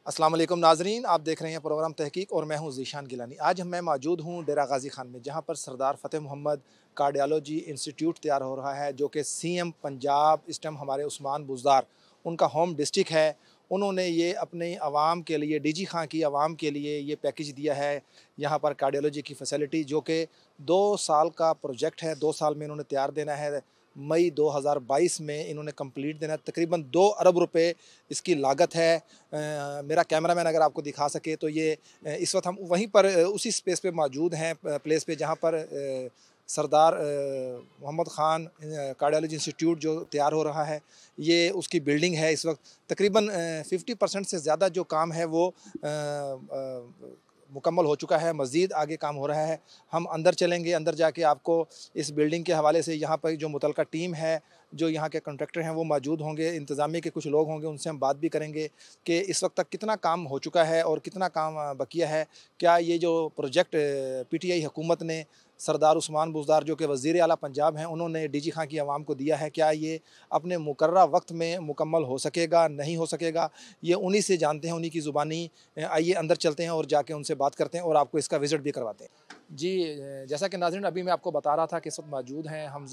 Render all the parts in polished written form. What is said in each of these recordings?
अस्सलाम वालेकुम नाजरीन, आप देख रहे हैं प्रोग्राम तहकीक और मैं हूं ज़ीशान गिलानी। आज मैं मौजूद हूं डेरा गाज़ी खान में, जहां पर सरदार फ़तेह मोहम्मद कार्डियोलॉजी इंस्टीट्यूट तैयार हो रहा है, जो कि सीएम पंजाब इस टाइम हमारे उस्मान बुज़दार उनका होम डिस्ट्रिक्ट है। उन्होंने ये अपनी आवाम के लिए, डीजी खां की आवाम के लिए ये पैकेज दिया है, यहाँ पर कार्डियोलॉजी की फैसिलिटी, जो कि 2 साल का प्रोजेक्ट है। 2 साल में इन्होंने तैयार देना है। मई 2022 में इन्होंने कंप्लीट देना है। तकरीबन 2 अरब रुपए इसकी लागत है। मेरा कैमरामैन अगर आपको दिखा सके तो ये इस वक्त हम वहीं पर उसी स्पेस पे मौजूद हैं, प्लेस पे जहाँ पर सरदार मोहम्मद ख़ान कार्डियोलॉजी इंस्टीट्यूट जो तैयार हो रहा है, ये उसकी बिल्डिंग है। इस वक्त तकरीबन 50% से ज़्यादा जो काम है वो मुकम्मल हो चुका है। मज़ीद आगे काम हो रहा है। हम अंदर चलेंगे, अंदर जाके आपको इस बिल्डिंग के हवाले से यहाँ पर जो मुतलका टीम है, जो यहाँ के कॉन्ट्रैक्टर हैं वो मौजूद होंगे, इंतज़ामिया के कुछ लोग होंगे, उनसे हम बात भी करेंगे कि इस वक्त तक कितना काम हो चुका है और कितना काम बकिया है। क्या ये जो प्रोजेक्ट पीटीआई हुकूमत ने सरदार उस्मान बुज़दार जो कि वज़ीर आला पंजाब हैं, उन्होंने डीजी खां की आवाम को दिया है, क्या ये अपने मुकर्रर वक्त में मुकम्मल हो सकेगा, नहीं हो सकेगा? ये उन्हीं से जानते हैं, उन्हीं की ज़ुबानी। आइए अंदर चलते हैं और जाके उनसे बात करते हैं और आपको इसका विज़िट भी करवाते हैं। जी, जैसा कि नाज़रीन अभी मैं आपको बता रहा था कि इस वक्त मौजूद हैं हम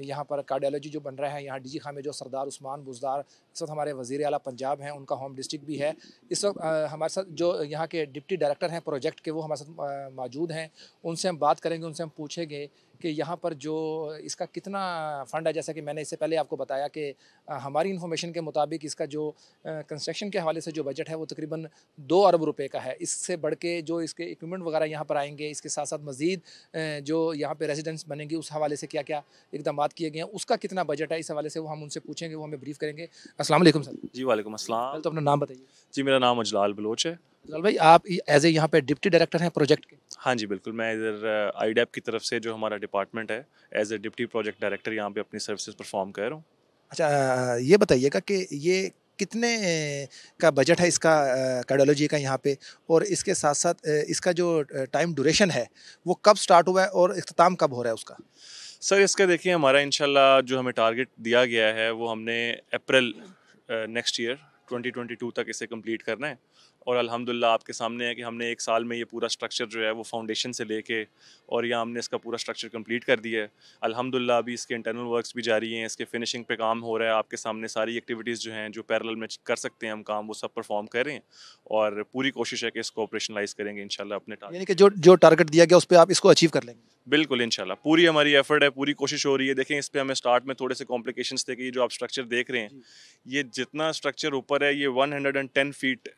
यहाँ पर कार्डियोलॉजी जो बन रहा है, यहाँ डीजी खां में जो सरदार उस्मान बुज़दार इस वक्त हमारे वज़ीर आला पंजाब हैं, उनका होम डिस्ट्रिक्ट भी है। इस वक्त हमारे साथ जो यहाँ के डिप्टी डायरेक्टर हैं प्रोजेक्ट के, वो हमारे साथ मौजूद हैं। उनसे हम बात करेंगे, उनसे हम पूछेंगे कि यहाँ पर जो इसका कितना फ़ंड है। जैसा कि मैंने इससे पहले आपको बताया कि हमारी इन्फॉर्मेशन के मुताबिक इसका जो कंस्ट्रक्शन के हवाले से जो बजट है वो तकरीबन 2 अरब रुपए का है। इससे बढ़ के जो इसके इक्विपमेंट वगैरह यहाँ पर आएंगे, इसके साथ साथ मज़ीद जो यहाँ पे रेजिडेंस बनेंगे, उस हवाले से क्या क्या इकदाम किए गए हैं, उसका कितना बजट है, इस हवाले से वो हम उनसे पूछेंगे, वो हमें ब्रीफ करेंगे। अस्सलाम वालेकुम सर। जी, वालेकुम पहले अस्सलाम। तो अपना नाम बताइए। जी, मेरा नाम अजलाल बलोच है। जलाल भाई, आप एज ए यहाँ पे डिप्टी डायरेक्टर हैं प्रोजेक्ट के? हाँ जी, बिल्कुल, मैं इधर आईडैप की तरफ से जो हमारा डिपार्टमेंट है, as a deputy project director यहाँ पे अपनी सर्विसेज़ परफ़ॉर्म कर रहा हूँ। अच्छा, ये बताइएगा कि ये कितने का बजट है इसका, कार्डियोलॉजी का यहाँ पे, और इसके साथ साथ इसका जो टाइम ड्यूरेशन है वो कब स्टार्ट हुआ है और इख्तिताम कब हो रहा है उसका? सर, इसका देखिए हमारा इंशाल्लाह जो हमें टारगेट दिया गया है, वो हमने अप्रैल नेक्स्ट ईयर 2022 तक इसे कंप्लीट करना है। और अल्हम्दुलिल्लाह आपके सामने है कि हमने 1 साल में ये पूरा स्ट्रक्चर जो है वो फाउंडेशन से लेके और यहाँ हमने इसका पूरा स्ट्रक्चर कंप्लीट कर दिया है। अल्हम्दुलिल्लाह अभी इसके इंटरनल वर्क्स भी जारी हैं, इसके फिनिशिंग पे काम हो रहा है। आपके सामने सारी एक्टिविटीज़ जो हैं, जो पैरेलल में कर सकते हैं हम काम, वो सब परफ़ॉर्म कर रहे हैं और पूरी कोशिश है कि इसको ऑपरेशनलाइज़ करेंगे इंशाल्लाह अपने टारगेट। यानी कि जो जो टारगेट दिया गया उस पे आप इसको अचीव कर लेंगे? बिल्कुल, इंशाल्लाह पूरी हमारी एफर्ट है, पूरी कोशिश हो रही है। देखें, इस पे हमें स्टार्ट में थोड़े से कॉम्प्लिकेशंस थे कि ये जो आप स्ट्रक्चर देख रहे हैं, जी। ये जितना स्ट्रक्चर ऊपर है, ये 110 फीट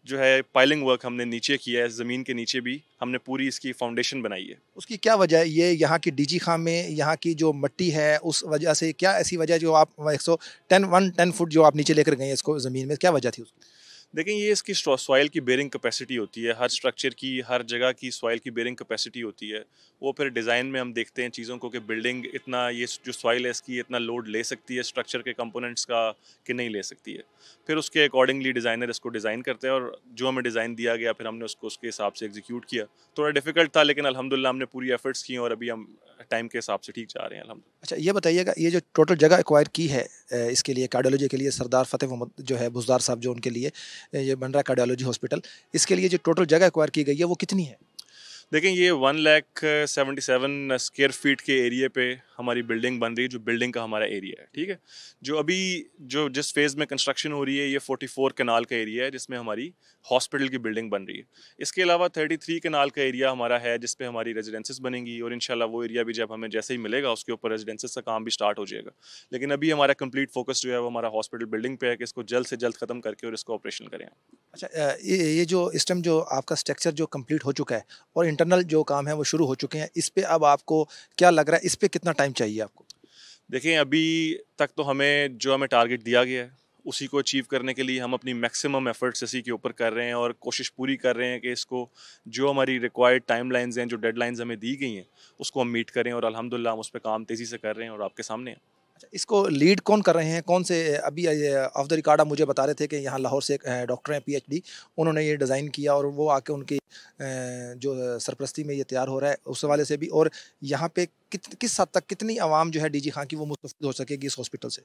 जो है पाइलिंग वर्क हमने नीचे किया है, ज़मीन के नीचे भी हमने पूरी इसकी फाउंडेशन बनाई है। उसकी क्या वजह है? ये यहाँ की डीजी खां में यहाँ की जो मिट्टी है उस वजह से, क्या ऐसी वजह जो आप 110 फुट जो आप नीचे लेकर गए हैं इसको ज़मीन में, क्या वजह थी उसकी? देखें, ये इसकी सॉइल की बेयरिंग कैपेसिटी होती है, हर स्ट्रक्चर की, हर जगह की सॉइल की बेयरिंग कैपेसिटी होती है। वो फिर डिज़ाइन में हम देखते हैं चीज़ों को कि बिल्डिंग इतना, ये जो सॉइल है इसकी इतना लोड ले सकती है स्ट्रक्चर के कंपोनेंट्स का कि नहीं ले सकती है। फिर उसके अकॉर्डिंगली डिज़ाइनर इसको डिज़ाइन करते हैं और जो हमें डिज़ाइन दिया गया फिर हमने उसको उसके हिसाब से एग्जीक्यूट किया। थोड़ा डिफिकल्ट था, लेकिन अल्हम्दुलिल्लाह हमने पूरी एफर्ट्स की और अभी हम टाइम के हिसाब से ठीक जा रहे हैं अल्हम्दुलिल्लाह। अच्छा, ये बताइएगा, ये जो टोटल जगह एक्वायर की है इसके लिए, कार्डियोलॉजी के लिए, सरदार फ़तेह मोहम्मद जो है बुज़दार साहब जो उनके लिए ये बन रहा है कार्डियोलॉजी हॉस्पिटल, इसके लिए जो टोटल जगह एक्वायर की गई है वो कितनी है? देखें, ये 1,77 स्क्वायर फीट के एरिया पे हमारी बिल्डिंग बन रही है, जो बिल्डिंग का हमारा एरिया है, ठीक है। जो अभी जो जिस फेज़ में कंस्ट्रक्शन हो रही है, ये 44 कनाल का एरिया है जिसमें हमारी हॉस्पिटल की बिल्डिंग बन रही है। इसके अलावा 33 कनाल का एरिया हमारा है जिस पे हमारी रेजिडेंसेस बनेंगी और इंशाल्लाह वो एरिया भी जब हमें जैसे ही मिलेगा उसके ऊपर रेजिडेंसेस का काम भी स्टार्ट हो जाएगा। लेकिन अभी हमारा कंप्लीट फोकस जो है वो हमारा हॉस्पिटल बिल्डिंग पे है कि इसको जल्द से जल्द ख़त्म करके और इसको ऑपरेशन करें। अच्छा, ये जो इस टाइम जो आपका स्ट्रक्चर जो कंप्लीट हो चुका है और इंटरनल जो काम है वो शुरू हो चुके हैं, इस पे अब आपको क्या लग रहा है, इस पे कितना टाइम चाहिए आपको? देखिए, अभी तक तो हमें टारगेट दिया गया है, उसी को अचीव करने के लिए हम अपनी मैक्सिमम एफर्ट्स इसी के ऊपर कर रहे हैं और कोशिश पूरी कर रहे हैं कि इसको जो हमारी रिक्वायर्ड टाइमलाइंस हैं, जो डेडलाइंस हमें दी गई हैं, उसको हम मीट करें और अल्हम्दुलिल्लाह हम उस पे काम तेज़ी से कर रहे हैं और आपके सामने हैं। अच्छा, इसको लीड कौन कर रहे हैं? कौन से अभी ऑफ द रिकॉर्ड आप मुझे बता रहे थे कि यहाँ लाहौर से एक डॉक्टर हैं पीएचडी, उन्होंने ये डिज़ाइन किया और वो आके उनकी जो सरपरस्ती में ये तैयार हो रहा है उस हवाले से भी, और यहाँ पे किस हद तक कितनी आवाम जो है डीजी खां की वो मुस्तफ़ीद हो सकेगी इस हॉस्पिटल से?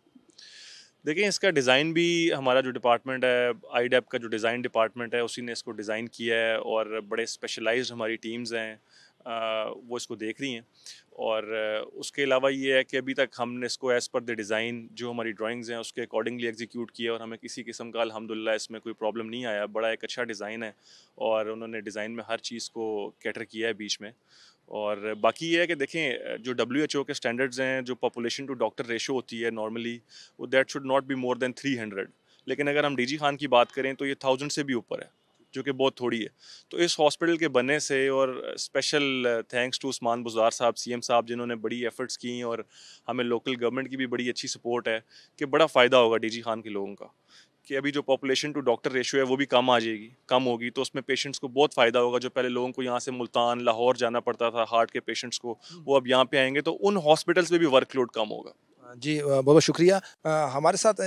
देखिए, इसका डिज़ाइन भी हमारा जो डिपार्टमेंट है, आईडैप का जो डिज़ाइन डिपार्टमेंट है, उसी ने इसको डिज़ाइन किया है और बड़े स्पेशलाइज्ड हमारी टीम्स हैं, वो इसको देख रही हैं। और उसके अलावा ये है कि अभी तक हमने इसको एज़ पर द डिज़ाइन जो हमारी ड्राइंग्स हैं उसके अकॉर्डिंगली एग्जीक्यूट किया और हमें किसी किस्म का अल्हम्दुलिल्लाह इसमें कोई प्रॉब्लम नहीं आया। बड़ा एक अच्छा डिज़ाइन है और उन्होंने डिज़ाइन में हर चीज़ को कैटर किया है बीच में। और बाकी ये है कि देखें, जो WHO के स्टैंडर्ड्स हैं, जो पॉपुलेशन टू डॉक्टर रेशो होती है नॉर्मली, वो that should not be more than 300। लेकिन अगर हम डीजी खान की बात करें तो ये 1000 से भी ऊपर है, जो कि बहुत थोड़ी है। तो इस हॉस्पिटल के बनने से, और special thanks to Usman Buzdar साहब, सीएम साहब, जिन्होंने बड़ी एफर्ट्स की और हमें लोकल गवर्नमेंट की भी बड़ी अच्छी सपोर्ट है, कि बड़ा फ़ायदा होगा डीजी खान के लोगों का। कि अभी जो पॉपुलेशन टू डॉक्टर रेशियो है वो भी कम आ जाएगी, कम होगी, तो उसमें पेशेंट्स को बहुत फ़ायदा होगा। जो पहले लोगों को यहाँ से मुल्तान, लाहौर जाना पड़ता था हार्ट के पेशेंट्स को, वो अब यहाँ पे आएंगे तो उन हॉस्पिटल्स में भी वर्कलोड कम होगा। जी बहुत शुक्रिया। हमारे साथ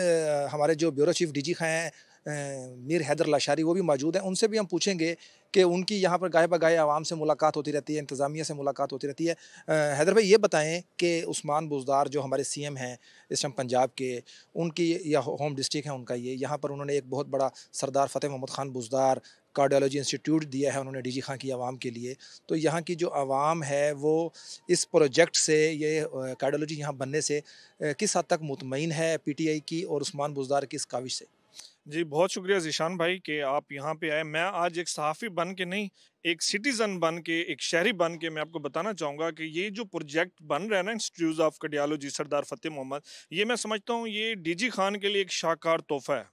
हमारे जो ब्यूरो चीफ डीजी खां हैं मीर हैदर लाशारी, वो भी मौजूद हैं। उनसे भी हम पूछेंगे कि उनकी यहाँ पर गाहे बगाहे आवाम से मुलाकात होती रहती है, इंतज़ामिया से मुलाकात होती रहती है। हैदर भाई, ये बताएं कि उस्मान बुज़दार जो हमारे सीएम हैं इस टाइम पंजाब के, उनकी या होम डिस्ट्रिक्ट है उनका ये, यहाँ पर उन्होंने एक बहुत बड़ा सरदार फ़तेह मोहम्मद ख़ान बुज़दार कार्डियोलॉजी इंस्टीट्यूट दिया है उन्होंने डीजी खां की आवाम के लिए। तो यहाँ की जो आवाम है वो इस प्रोजेक्ट से, ये कार्डियोलॉजी यहाँ बनने से किस हद तक मुतमईन है पीटीआई की और उस्मान बुज़दार की इस काविश से? जी, बहुत शुक्रिया ज़ीशान भाई कि आप यहाँ पे आए। मैं आज एक सहाफ़ी बन के नहीं, एक सिटीज़न बन के, एक शहरी बन के मैं आपको बताना चाहूँगा कि ये जो प्रोजेक्ट बन रहा है ना, इंस्टीट्यूट ऑफ कार्डियोलॉजी सरदार फ़तेह मोहम्मद, ये मैं समझता हूँ ये डीजी खान के लिए एक शाहकार तोहफ़ा है,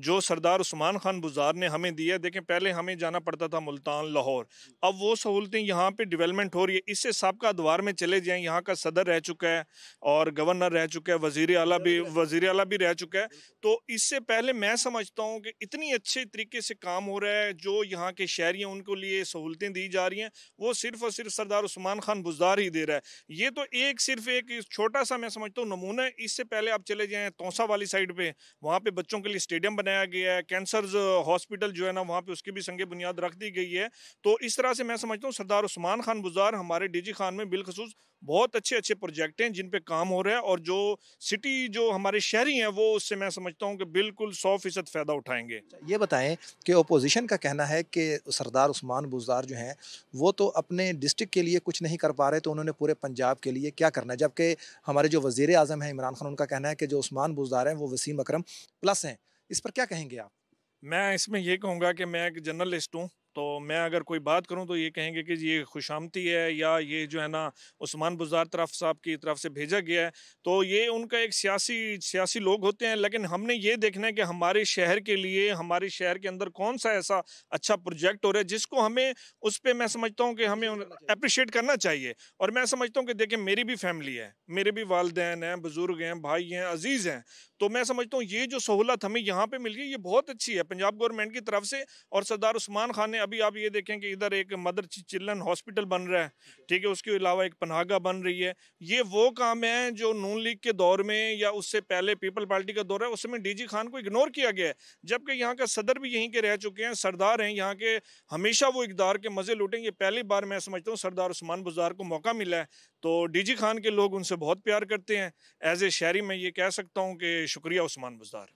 जो सरदार उस्मान खान बुज़दार ने हमें दिया है। देखें, पहले हमें जाना पड़ता था मुल्तान, लाहौर, अब वो सहूलतें यहाँ पे डेवलपमेंट हो रही है। इससे साबका अदवार में चले जाएँ, यहाँ का सदर रह चुका है और गवर्नर रह चुका है, वज़ीर आला भी रह चुका है। तो इससे पहले मैं समझता हूँ कि इतनी अच्छे तरीके से काम हो रहा है, जो यहाँ के शहरी हैं उनको लिए सहूलतें दी जा रही हैं, वो सिर्फ़ और सिर्फ सरदार उस्मान खान बुज़दार ही दे रहा है। ये तो एक सिर्फ एक छोटा-सा मैं समझता हूँ नमूना है। इससे पहले आप चले जाएँ तौसा वाली साइड पे, वहाँ पे बच्चों के लिए स्टेडियम बनाया गया है, कैंसर्स हॉस्पिटल जो है ना, वहाँ पे उसकी भी संग बुनियाद रख दी गई है। तो इस तरह से मैं समझता हूँ सरदार उस्मान खान बुज़दार हमारे डीजी खान में बिलख़ुसूस बहुत अच्छे-अच्छे प्रोजेक्ट हैं जिन पे काम हो रहा है, और जो सिटी जो हमारे शहरी हैं वो उससे मैं समझता हूँ कि बिल्कुल 100% फ़ायदा उठाएँगे। ये बताएं कि ओपोजिशन का कहना है कि सरदार उस्मान बुज़दार जो हैं वो तो अपने डिस्ट्रिक्ट के लिए कुछ नहीं कर पा रहे, तो उन्होंने पूरे पंजाब के लिए क्या करना है? जबकि हमारे जो वज़ीर आज़म हैं इमरान खान, उनका कहना है कि जो उस्मान बुज़दार हैं वो वसीम अकरम प्लस हैं। इस पर क्या कहेंगे आप? मैं इसमें ये कहूँगा कि मैं एक जर्नलिस्ट हूँ, तो मैं अगर कोई बात करूँ तो ये कहेंगे कि ये खुशामती है, या ये जो है ना उस्मान बुज़दार तरफ साहब की तरफ से भेजा गया है। तो ये उनका एक सियासी लोग होते हैं, लेकिन हमने ये देखना है कि हमारे शहर के लिए, हमारे शहर के अंदर कौन-सा ऐसा अच्छा प्रोजेक्ट हो रहा है जिसको हमें उस पे मैं समझता हूँ कि हमें एप्रिशिएट करना चाहिए। और मैं समझता हूँ कि देखिए, मेरी भी फैमिली है, मेरे भी वालिदैन हैं, बुज़ुर्ग हैं, भाई हैं, अज़ीज़ हैं। तो मैं समझता हूँ ये जो सहूलत हमें यहाँ पे मिल गई, ये बहुत अच्छी है पंजाब गवर्नमेंट की तरफ से। और सरदार उस्मान खान ने, अभी आप ये देखें कि इधर एक मदर चिल्ड्रन हॉस्पिटल बन रहा है, ठीक है, उसके अलावा एक पनाहगाह बन रही है। ये वो काम है जो नून लीग के दौर में या उससे पहले पीपल पार्टी का दौर है, उस समय डीजी खान को इग्नोर किया गया है, जबकि यहाँ का सदर भी यहीं के रह चुके हैं, सरदार हैं यहाँ के, हमेशा वो इक़्तिदार के मज़े लूटेंगे। ये पहली बार मैं समझता हूँ सरदार उस्मान बुज़दार को मौका मिला है, तो डीजी खान के लोग उनसे बहुत प्यार करते हैं। एज ए शहरी मैं ये कह सकता हूँ कि शुक्रिया उस्मान बुज़दार।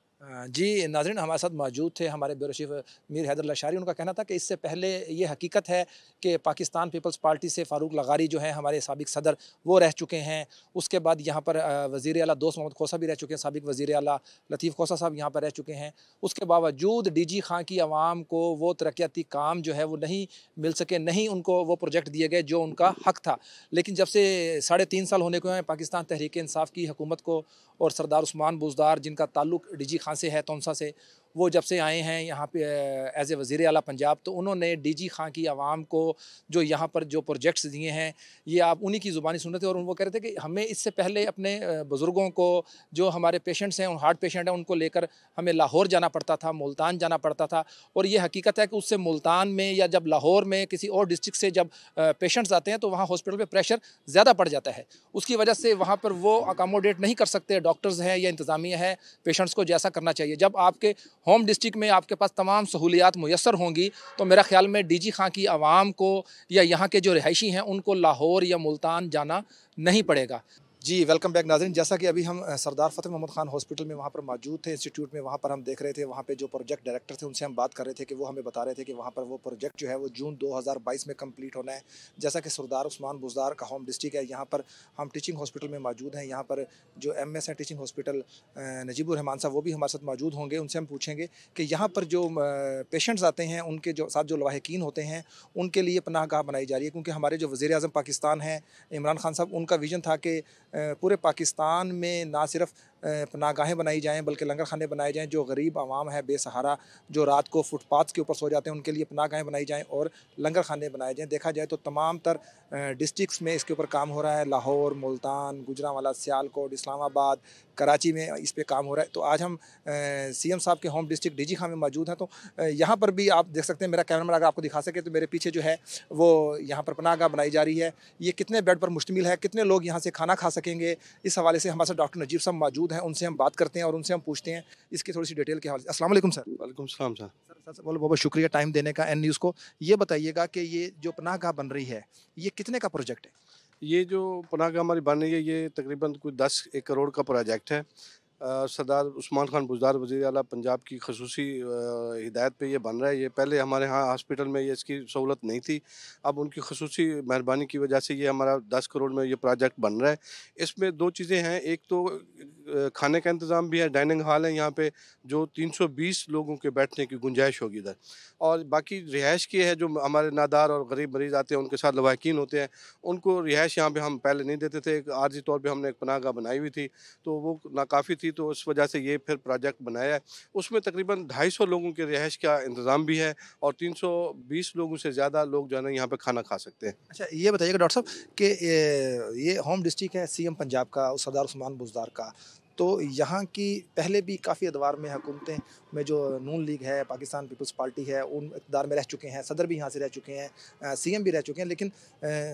जी नाज़रीन, हमारे साथ मौजूद थे हमारे ब्यूरो चीफ मीर हैदर लाशारी। उनका कहना था कि इससे पहले ये हकीकत है कि पाकिस्तान पीपल्स पार्टी से फ़ारूक लगारी जो हैं हमारे साबिक सदर, वो रह चुके हैं। उसके बाद यहाँ पर वज़ीर आला दोस्त मोहम्मद खोसा भी रह चुके हैं, साबिक वज़ीर आला लतीफ़ खोसा साहब यहाँ पर रह चुके हैं। उसके बावजूद डीजी खां की आवाम को वो तरक्याती काम जो है वो नहीं मिल सके, नहीं उनको वो प्रोजेक्ट दिए गए जो उनका हक़ था। लेकिन जब से 3.5 साल होने को हैं पाकिस्तान तहरीक इंसाफ की हुकूमत को, और सरदार उस्मान बुज़दार जिनका ताल्लुक़ डीजी खां से है, तौंसा से, वो जब से आए हैं यहाँ पे एज़ ए वज़ीर आला पंजाब, तो उन्होंने डीजी खां की आवाम को जो यहाँ पर जो प्रोजेक्ट्स दिए हैं, ये आप उन्हीं की ज़ुबानी सुन रहे थे। और वो कह रहे थे कि हमें इससे पहले अपने बुज़ुर्गों को, जो हमारे पेशेंट्स हैं, हार्ट पेशेंट हैं, उनको लेकर हमें लाहौर जाना पड़ता था, मुल्तान जाना पड़ता था। और ये हकीकत है कि उससे मुल्तान में या जब लाहौर में किसी और डिस्ट्रिक्ट से जब पेशेंट्स आते हैं तो वहाँ हॉस्पिटल में प्रेशर ज़्यादा पड़ जाता है। उसकी वजह से वहाँ पर वो अकोमोडेट नहीं कर सकते, डॉक्टर्स हैं या इंतज़ामिया है, पेशेंट्स को जैसा करना चाहिए। जब आपके होम डिस्ट्रिक्ट में आपके पास तमाम सहूलियात मुयस्सर होंगी, तो मेरा ख़्याल में डीजी खां की आवाम को या यहाँ के जो रिहायशी हैं उनको लाहौर या मुल्तान जाना नहीं पड़ेगा। जी, वेलकम बैक नाज़रीन। जैसा कि अभी हम सरदार फ़तेह मोहम्मद ख़ान हॉस्पिटल में वहाँ पर मौजूद थे इंस्टीट्यूट में, वहाँ पर हम देख रहे थे, वहाँ पे जो प्रोजेक्ट डायरेक्टर थे उनसे हम बात कर रहे थे कि वो हमें बता रहे थे कि वहाँ पर वो प्रोजेक्ट जो है वो जून 2022 में कंप्लीट होना है। जैसा कि सरदार उस्मान बुज़दार का होम डिस्ट्रिक्ट है, यहाँ पर हम टीचिंग हॉस्पिटल में मौजूद हैं। यहाँ पर जो एमएस है टीचिंग हॉस्पिटल नजीबुर रहमान साहब, वो भी हमारे साथ मौजूद होंगे। उनसे हम पूछेंगे कि यहाँ पर जो पेशेंट्स आते हैं, उनके जो साथ जो लवाहिकीन होते हैं, उनके लिए पनाहगाह बनाई जा रही है। क्योंकि हमारे जो वज़ीर-ए-आज़म पाकिस्तान हैं, इमरान खान साहब, उनका विज़न था कि पूरे पाकिस्तान में ना सिर्फ पनाहगाहें बनाई जाएँ बल्कि लंगर खाने बनाए जाएँ। जो गरीब आवाम है, बेसहारा, जो रात को फुटपाथ के ऊपर सो जाते हैं, उनके लिए पनाहगाहें बनाई जाएँ और लंगर खाने बनाए जाएँ। देखा जाए तो तमाम तर डिस्ट्रिक्ट्स में इसके ऊपर काम हो रहा है। लाहौर, मुल्तान, गुजरांवाला, सियालकोट, इस्लामाबाद, कराची में इस पे काम हो रहा है। तो आज हम सीएम साहब के होम डिस्ट्रिक्ट डीजी खां में मौजूद हैं। तो यहाँ पर भी आप देख सकते हैं, मेरा कैमरामैन अगर आपको दिखा सके तो मेरे पीछे जो है वो यहाँ पर पनाहगाह बनाई जा रही है। ये कितने बेड पर मुश्तमिल है, कितने लोग यहाँ से खाना खा सकेंगे, इस हवाले से हमारे साथ डॉक्टर नजीब साहब मौजूद हैं। उनसे हम बात करते हैं और उनसे हम पूछते हैं इसकी थोड़ी सी डिटेल के हवाले से। अस्सलाम वालेकुम सर। वालेकुम सलाम सर। सर बहुत बहुत शुक्रिया टाइम देने का एन न्यूज़ को। ये बताइएगा कि ये जो पनाहगाह बन रही है, ये कितने का प्रोजेक्ट है? ये जो पनाहगाह हमारी बन रही है, ये तकरीबन कोई 10 करोड़ का प्रोजेक्ट है। सरदार उस्मान खान बुज़दार वज़ीर आला पंजाब की खसूसी हिदायत पे ये बन रहा है। ये पहले हमारे यहाँ हॉस्पिटल में ये इसकी सहूलत नहीं थी। अब उनकी खसूसी मेहरबानी की वजह से ये हमारा 10 करोड़ में ये प्रोजेक्ट बन रहा है। इसमें 2 चीज़ें हैं, एक तो खाने का इंतज़ाम भी है, डाइनिंग हॉल है यहाँ पे, जो 320 लोगों के बैठने की गुंजाइश होगी इधर। और बाकी रिहाइश की है, जो हमारे नादार और गरीब मरीज़ आते हैं, उनके साथ लवाहिकीन होते हैं, उनको रिहाइश यहाँ पे हम पहले नहीं देते थे। एक आर्जी तौर पे हमने एक पनाहगाह बनाई हुई थी, तो वो नाकाफ़ी थी, तो उस वजह से ये फिर प्रोजेक्ट बनाया है। उसमें तकरीबन 250 लोगों के रिहाइश का इंतज़ाम भी है और 320 लोगों से ज़्यादा लोग जो है ना यहाँ पे खाना खा सकते हैं। अच्छा, ये बताइएगा डॉक्टर साहब कि ये होम डिस्ट्रिक्ट है सीएम पंजाब का, सरदार उस्मान बुज़दार का। तो यहाँ की पहले भी काफ़ी अदवार में हुकूमतें में जो नून लीग है, पाकिस्तान पीपल्स पार्टी है, उन इक़्तिदार में रह चुके हैं, सदर भी यहाँ से रह चुके हैं, सीएम भी रह चुके हैं। लेकिन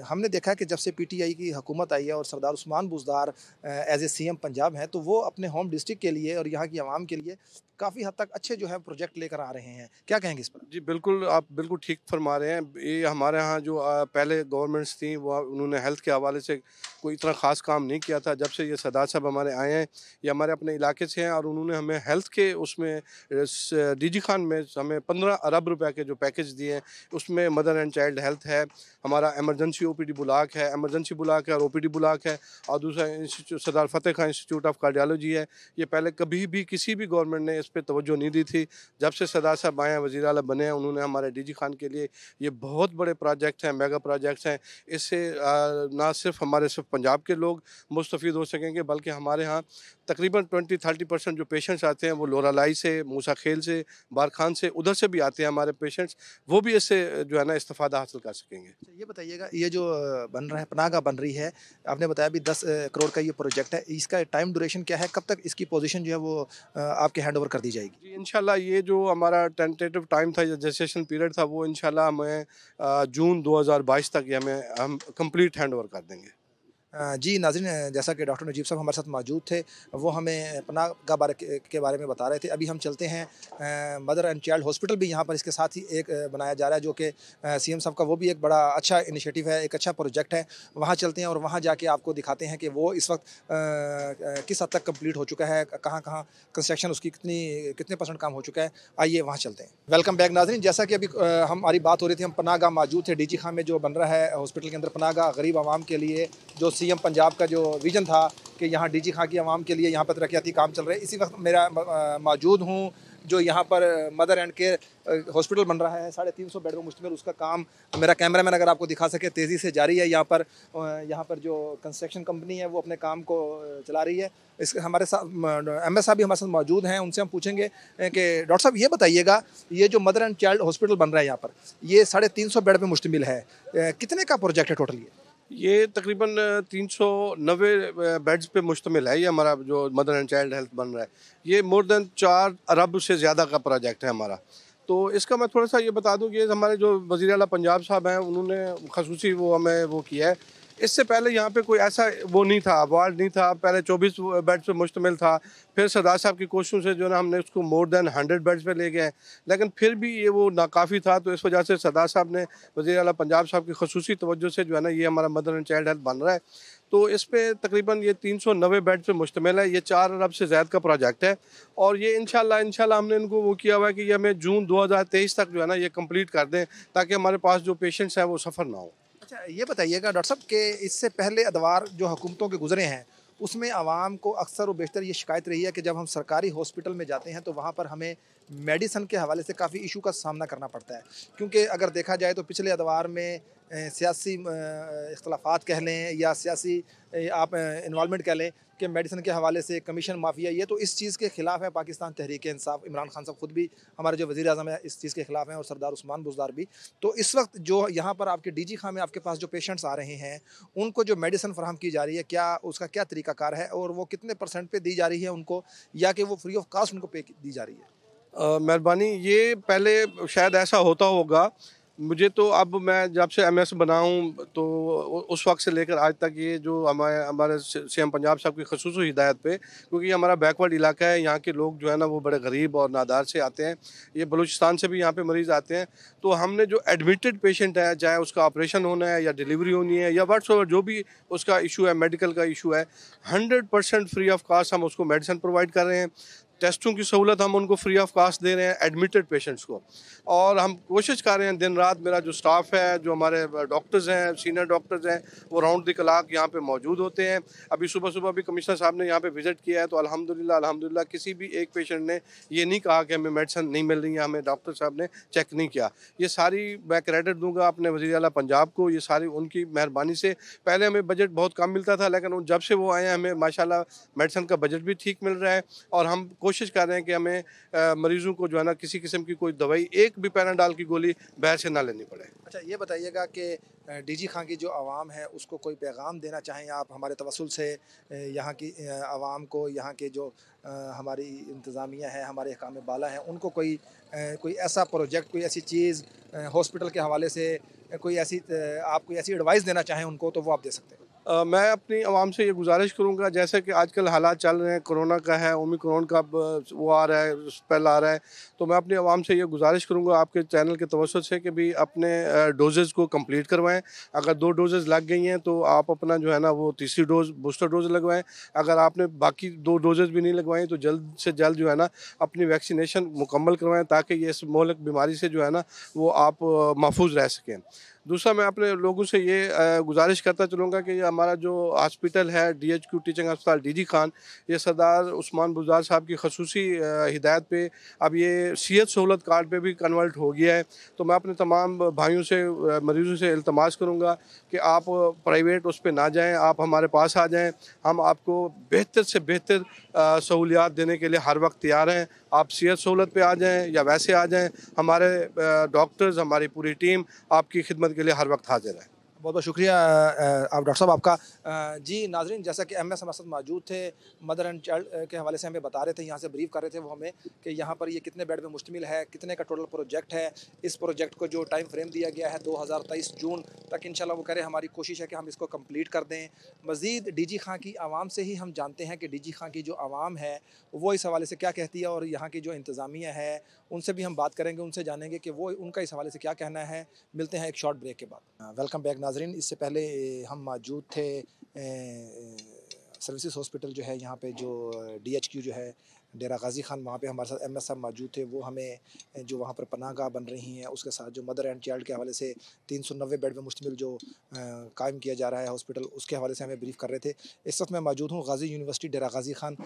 हमने देखा है कि जब से पीटीआई की हुकूमत आई है और Sardar Usman Buzdar as a CM Punjab हैं, तो वो अपने होम डिस्ट्रिक्ट के लिए और यहाँ की आवाम के लिए काफ़ी हद तक अच्छे जो है प्रोजेक्ट लेकर आ रहे हैं। क्या कहेंगे इस पर? जी बिल्कुल, आप बिल्कुल ठीक फरमा रहे हैं। ये हमारे यहाँ जो पहले गवर्नमेंट्स थी, वो उन्होंने हेल्थ के हवाले से कोई इतना ख़ास काम नहीं किया था। जब से ये सरदार साहब हमारे आए हैं, ये हमारे अपने इलाके से हैं और उन्होंने हमें हेल्थ के उसमें डीजी खान में हमें 15 अरब रुपए के जो पैकेज दिए हैं, उसमें मदर एंड चाइल्ड हेल्थ है, हमारा एमरजेंसी ओपीडी ब्लॉक है, एमरजेंसी ब्लॉक है और ओपीडी ब्लॉक है, और दूसरा institute Sardar Fateh Khan institute of cardiology है। ये पहले कभी भी किसी भी गवर्नमेंट ने इस पर तवज्जो नहीं दी थी। जब से सरदार साहब आए हैं, वज़ीर आला बने हैं, उन्होंने हमारे डीजी खान के लिए ये बहुत बड़े प्रोजेक्ट हैं, मेगा प्रोजेक्ट्स हैं। इससे ना सिर्फ हमारे सिर्फ पंजाब के लोग मुस्तफ़ीद हो सकेंगे, बल्कि हमारे यहाँ तकरीबन 20-30% जो पेशेंट्स आते हैं, वो लोरालाई से, मूसा खेल से, बारखान से, उधर से भी आते हैं हमारे पेशेंट्स, वो भी इससे जो है ना इस्तिफ़ादा हासिल कर सकेंगे। अच्छा, ये बताइएगा, ये जो बन रहा है पनाहगाह बन रही है, आपने बताया अभी 10 करोड़ का ये प्रोजेक्ट है, इसका टाइम ड्यूरेशन क्या है, कब तक इसकी पोजीशन जो है वो आपके हैंड ओवर कर दी जाएगी? जी इंशाल्लाह, ये जो हमारा टेंटेटिव टाइम था, या जेस्टेशन पीरियड था, वो इंशाल्लाह हमें जून 2022 तक ये हम कंप्लीट हैंड ओवर कर देंगे। जी नाज़रीन, जैसा कि डॉक्टर नजीब साहब हमारे साथ मौजूद थे, वो हमें पनाहगाह के बारे में बता रहे थे। अभी हम चलते हैं मदर एंड चाइल्ड हॉस्पिटल भी यहाँ पर इसके साथ ही एक बनाया जा रहा है, जो कि सीएम साहब का वो भी एक बड़ा अच्छा इनिशिएटिव है, एक अच्छा प्रोजेक्ट है। वहाँ चलते हैं और वहाँ जाके आपको दिखाते हैं कि वो इस वक्त किस हद तक कंप्लीट हो चुका है, कहाँ कहाँ कंस्ट्रक्शन उसकी कितने % काम हो चुका है। आइए वहाँ चलते हैं। वेलकम बैक नाज़रीन, जैसा कि अभी हमारी बात हो रही थी, हम पनाहगाह मौजूद थे डीजी खां में, जो बन रहा है हॉस्पिटल के अंदर पनाहगाह गरीब आवाम के लिए, जो सीएम पंजाब का जो विज़न था कि यहाँ डीजी खां की आवाम के लिए यहाँ पर तरक्याती काम चल रहे हैं। इसी वक्त मेरा मौजूद हूँ जो यहाँ पर मदर एंड केयर हॉस्पिटल बन रहा है, 350 बेड में मुश्तमिल। उसका काम मेरा कैमरामैन अगर आपको दिखा सके तेज़ी से जारी है। यहाँ पर जो कंस्ट्रक्शन कंपनी है वो अपने काम को चला रही है। इस हमारे साथ एमएस साहब भी हमारे साथ मौजूद हैं, उनसे हम पूछेंगे कि डॉक्टर साहब ये बताइएगा, ये जो मदर एंड चाइल्ड हॉस्पिटल बन रहा है यहाँ पर, ये 350 बेड पर मुश्तमिल है, कितने का प्रोजेक्ट है टोटल? ये तकरीबन 390 बेड्स पे मुश्तमिल है। ये हमारा जो मदर एंड चाइल्ड हेल्थ बन रहा है, ये मोर देन 4 अरब से ज़्यादा का प्रोजेक्ट है हमारा। तो इसका मैं थोड़ा सा ये बता दूं कि हमारे जो वज़ीर आला पंजाब साहब हैं, उन्होंने खसूसी वो हमें वो किया है। इससे पहले यहाँ पे कोई ऐसा वो नहीं था, वार्ड नहीं था, पहले 24 बेड्स पे मुश्तमिल था। फिर सरदार साहब की कोशिशों से जो है ना हमने उसको मोर देन 100 बेड्स पे ले गए, लेकिन फिर भी ये वो नाकाफ़ी था। तो इस वजह से सरदार साहब ने, वज़ीर आला पंजाब साहब की खसूसी तवज्जो से जो है ना ये हमारा मदर एंड चाइल्ड हेल्थ बन रहा है। तो इस पे तकरीबन ये 390 बेड पे मुश्तमिल है। ये 4 अरब से ज़्यादा का प्रोजेक्ट है और ये इंशाल्लाह हमने इनको वो किया हुआ है कि ये हमें जून 2023 तक जो है ना ये कंप्लीट कर दें, ताकि हमारे पास जो पेशेंट्स हैं वो सफ़र ना हो। अच्छा, ये बताइएगा डॉक्टर साहब कि इससे पहले अदवार जो हुकूमतों के गुजरे हैं उसमें आवाम को अक्सर व बेशतर ये शिकायत रही है कि जब हम सरकारी हॉस्पिटल में जाते हैं तो वहाँ पर हमें मेडिसन के हवाले से काफ़ी इशू का सामना करना पड़ता है, क्योंकि अगर देखा जाए तो पिछले अदवार में सियासी इख्तलाफात कह लें या सियासी आप इन्वॉल्वमेंट कह लें कि मेडिसन के हवाले से कमीशन माफिया, ये तो इस चीज़ के ख़िलाफ़ है पाकिस्तान तहरीक इंसाफ। इमरान खान साहब खुद भी, हमारे जो वज़ीर आज़म है, इस चीज़ के ख़िलाफ़ हैं और सरदार उस्मान बुज़दार भी। तो इस वक्त जो यहाँ पर आपके डीजी खां में आपके पास जो पेशेंट्स आ रहे हैं उनको जो मेडिसिन फराहम की जा रही है, क्या उसका क्या तरीक़ाकार है और वो कितने % पे दी जा रही है उनको, या कि वो फ्री ऑफ कास्ट उनको पे दी जा रही है? मेहरबानी, ये पहले शायद ऐसा होता होगा। मुझे तो अब मैं जब से एमएस बना हूँ तो उस वक्त से लेकर आज तक ये जो हमारे हमारे सीएम पंजाब साहब की ख़ुसूसी हिदायत पे, क्योंकि ये हमारा बैकवर्ड इलाका है, यहाँ के लोग जो है ना वो बड़े गरीब और नादार से आते हैं। ये बलूचिस्तान से भी यहाँ पे मरीज़ आते हैं। तो हमने जो एडमिटेड पेशेंट है, चाहे उसका ऑपरेशन होना है या डिलीवरी होनी है या व्हाट्सएवर जो भी उसका इशू है, मेडिकल का इशू है, 100% फ्री ऑफ कास्ट हम उसको मेडिसिन प्रोवाइड कर रहे हैं। टेस्टों की सहूलत हम उनको फ्री ऑफ कास्ट दे रहे हैं एडमिटेड पेशेंट्स को। और हम कोशिश कर रहे हैं दिन रात, मेरा जो स्टाफ है, जो हमारे डॉक्टर्स हैं, सीनियर डॉक्टर्स हैं, वो राउंड द क्लॉक यहाँ पे मौजूद होते हैं। अभी सुबह सुबह भी कमिश्नर साहब ने यहाँ पे विज़िट किया है, तो अल्हम्दुलिल्लाह किसी भी एक पेशेंट ने ये नहीं कहा कि हमें मेडिसिन नहीं मिल रही है, हमें डॉक्टर साहब ने चेक नहीं किया। ये सारी मैं क्रेडिट दूंगा अपने वज़ीर आला पंजाब को, ये सारी उनकी मेहरबानी से। पहले हमें बजट बहुत कम मिलता था, लेकिन जब से वो आए हैं हमें माशाल्लाह मेडिसिन का बजट भी ठीक मिल रहा है। और हम कोशिश कर रहे हैं कि हमें मरीज़ों को जो है ना किसी किस्म की कोई दवाई, एक भी पैराडाल की गोली बाहर से ना लेनी पड़े। अच्छा, ये बताइएगा कि डीजी खां की जो आवाम है उसको कोई पैगाम देना चाहें आप हमारे तवस्सुल से, यहाँ की आवाम को, यहाँ के जो हमारी इंतज़ामिया है, हमारे हकाम बाला हैं, उनको कोई ऐसा प्रोजेक्ट, कोई ऐसी चीज़ हॉस्पिटल के हवाले से, कोई ऐसी आप कोई ऐसी एडवाइस देना चाहें उनको तो वो आप दे सकते हैं। मैं अपनी आवाम से ये गुजारिश करूँगा, जैसे कि आजकल हालात चल रहे हैं, कोरोना का है, ओमिक्रॉन का वो आ रहा है, स्पेल आ रहा है। तो मैं अपनी आवाम से ये गुजारिश करूँगा आपके चैनल के तवज्जुह से कि भी अपने डोजेज़ को कंप्लीट करवाएं। अगर 2 डोजेज़ लग गई हैं तो आप अपना जो है ना वो तीसरी डोज़, बूस्टर डोज़ लगवाएं। अगर आपने बाकी 2 डोजेज़ भी नहीं लगवाई तो जल्द से जल्द जो है ना अपनी वैक्सीनेशन मुकम्मल करवाएं, ताकि ये इस मोहलिक बीमारी से जो है ना वो आप महफूज रह सकें। दूसरा, मैं अपने लोगों से ये गुजारिश करता चलूँगा कि ये हमारा जो हॉस्पिटल है, डीएचक्यू टीचिंग अस्पताल डीजी खान, ये सरदार उस्मान बुज़दार साहब की खसूसी हिदायत पे अब ये सेहत सहूलत कार्ड पे भी कन्वर्ट हो गया है। तो मैं अपने तमाम भाइयों से, मरीज़ों से इल्तमास करूँगा कि आप प्राइवेट उस पे ना जाएँ, आप हमारे पास आ जाएँ। हम आपको बेहतर से बेहतर सहूलियात देने के लिए हर वक्त तैयार हैं। आप सेहत सहूलत पे आ जाएँ या वैसे आ जाएँ, हमारे डॉक्टर्स, हमारी पूरी टीम आपकी खिदमत के लिए हर वक्त हाजिर है। बहुत बहुत शुक्रिया आप डॉक्टर साहब आपका। जी नाजरीन, जैसा कि एम एस मसद मौजूद थे, मदर एंड चाइल्ड के हवाले से हमें बता रहे थे, यहाँ से ब्रीफ कर रहे थे वो हमें कि यहाँ पर ये कितने बेड में मुश्तमिल है, कितने का टोटल प्रोजेक्ट है। इस प्रोजेक्ट को जो टाइम फ्रेम दिया गया है 2023 जून तक, इंशाल्लाह वो कह रहे हैं हमारी कोशिश है कि हम इसको कंप्लीट कर दें। मज़ीद डीजी खां की आवाम से ही हम जानते हैं कि डीजी खां की जो आवाम है वो इस हवाले से क्या कहती है, और यहाँ की जो इंतज़ामिया है उनसे भी हम बात करेंगे, उनसे जानेंगे कि वो उनका इस हवाले से क्या कहना है। मिलते हैं एक शॉर्ट ब्रेक के बाद। वेलकम बैक नाजरीन। इससे पहले हम मौजूद थे सर्विसेज हॉस्पिटल जो है यहाँ पे, जो डीएचक्यू जो है डेरा गाजी खान, वहाँ पे हमारे साथ एमएस साहब मौजूद थे। वो हमें जो वहाँ पर पनाहगाह बन रही हैं उसके साथ जो मदर एंड चाइल्ड के हवाले से 390 बेड में मुश्तमिल जो कायम किया जा रहा है हॉस्पिटल, उसके हवाले से हमें ब्रीफ कर रहे थे। इस वक्त मैं मौजूद हूँ गाजी यूनिवर्सिटी डेरा गाजी खान।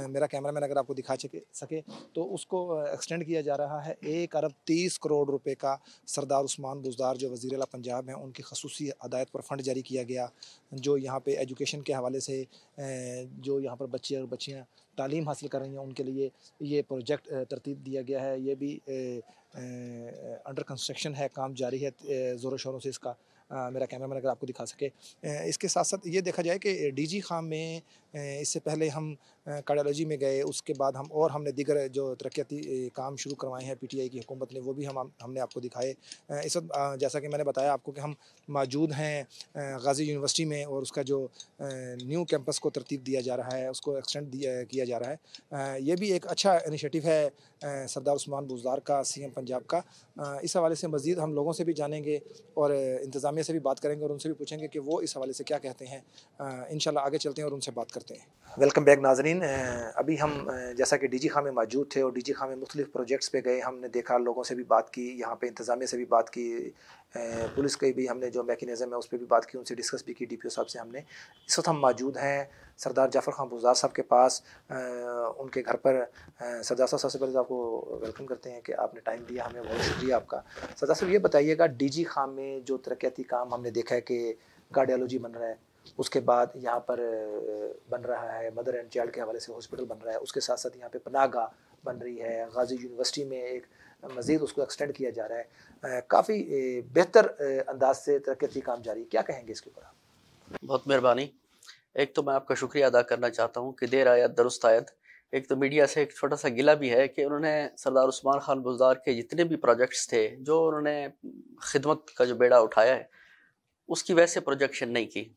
मेरा कैमरामैन अगर आपको दिखा सके तो उसको एक्सटेंड किया जा रहा है 1 अरब 30 करोड़ रुपए का। सरदार उस्मान बुज़दार जो वज़ीर आला पंजाब हैं, उनकी खसूसी हदायत पर फ़ंड जारी किया गया, जो यहाँ पे एजुकेशन के हवाले से जो यहाँ पर बच्चे और बच्चियाँ तालीम हासिल कर रही हैं उनके लिए ये प्रोजेक्ट तरतीब दिया गया है। ये भी अंडर कंस्ट्रक्शन है, काम जारी है ज़ोरों शोरों से इसका। मेरा कैमरामैन अगर आपको दिखा सके। इसके साथ साथ ये देखा जाए कि डीजी खाम में इससे पहले हम कार्डियोलॉजी में गए, उसके बाद हमने दीगर जो तरक्याती काम शुरू करवाए हैं पीटीआई की हुकूमत ने, वो भी हमने आपको दिखाए। इस वक्त जैसा कि मैंने बताया आपको कि हम मौजूद हैं गाज़ी यूनिवर्सिटी में, और उसका जो न्यू कैंपस को तरतीब दिया जा रहा है, उसको एक्सटेंड किया जा रहा है। ये भी एक अच्छा इनिशिएटिव है सरदार उस्मान बुज़दार का, सीएम पंजाब का। इस हवाले से मज़ीद हम लोगों से भी जानेंगे और इंतज़ामिया से भी बात करेंगे और उनसे भी पूछेंगे कि वो इस हवाले से क्या कहते हैं। इंशाल्लाह आगे चलते हैं और उनसे बात करते हैं। वेलकम बैक नाज़रीन। अभी हम जैसा कि डीजी खां में मौजूद थे और डीजी खां में मुख्तलिफ़ प्रोजेक्ट्स पे गए, हमने देखा, लोगों से भी बात की, यहाँ पे इंतज़ामिया से भी बात की, पुलिस के भी हमने जो मैकेनिज़्म है उस पर भी बात की, उनसे डिस्कस भी की, डीपीओ साहब से हमने। इस वक्त हम मौजूद हैं सरदार जाफ़र खां बुज़दार साहब के पास, उनके घर पर। सरदार साहब, सबसे पहले तो आपको वेलकम करते हैं कि आपने टाइम दिया हमें, बहुत शुक्रिया आपका। सरदार साहब ये बताइएगा, डीजी खां में जो तरक्याती काम हमने देखा है कि कार्डियोलॉजी बन रहा है, उसके बाद यहाँ पर बन रहा है मदर एंड चाइल्ड के हवाले से हॉस्पिटल बन रहा है, उसके साथ साथ यहाँ पे पनाहगाह बन रही है, गाज़ी यूनिवर्सिटी में एक मज़ीद उसको एक्सटेंड किया जा रहा है। काफ़ी बेहतर अंदाज से तरक्याती काम जारी। क्या कहेंगे इसके ऊपर आप? बहुत मेहरबानी। एक तो मैं आपका शुक्रिया अदा करना चाहता हूँ कि देर आयत दुरुस्त आयत। एक तो मीडिया से एक छोटा सा गिला भी है कि उन्होंने सरदार उस्मान खान बुज़दार के जितने भी प्रोजेक्ट्स थे, जो उन्होंने खिदमत का जो बेड़ा उठाया है, उसकी वैसे प्रोजेक्शन नहीं की।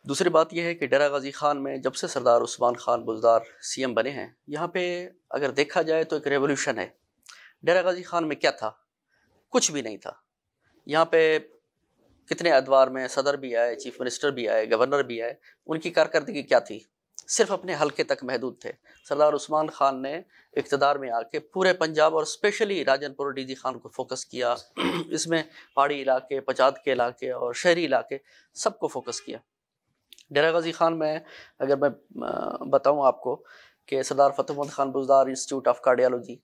दूसरी बात यह है कि डेरा गाजी खान में जब से सरदार उस्मान खान बुज़दार सीएम बने हैं, यहाँ पे अगर देखा जाए तो एक रेवोल्यूशन है। डेरा गाजी खान में क्या था? कुछ भी नहीं था। यहाँ पे कितने अदवार में सदर भी आए, चीफ मिनिस्टर भी आए, गवर्नर भी आए, उनकी कारकर्दगी क्या थी? सिर्फ अपने हल्के तक महदूद थे। सरदार उस्मान खान ने इक़्तिदार में आके पूरे पंजाब और स्पेशली राजनपुर डीजी खान को फोकस किया। इसमें पहाड़ी इलाके, पचाद के इलाके और शहरी इलाके सबको फोकस किया। डेरा गाजी खान में अगर मैं बताऊं आपको कि Sardar Fatehmand Khan Buzdar institute of cardiology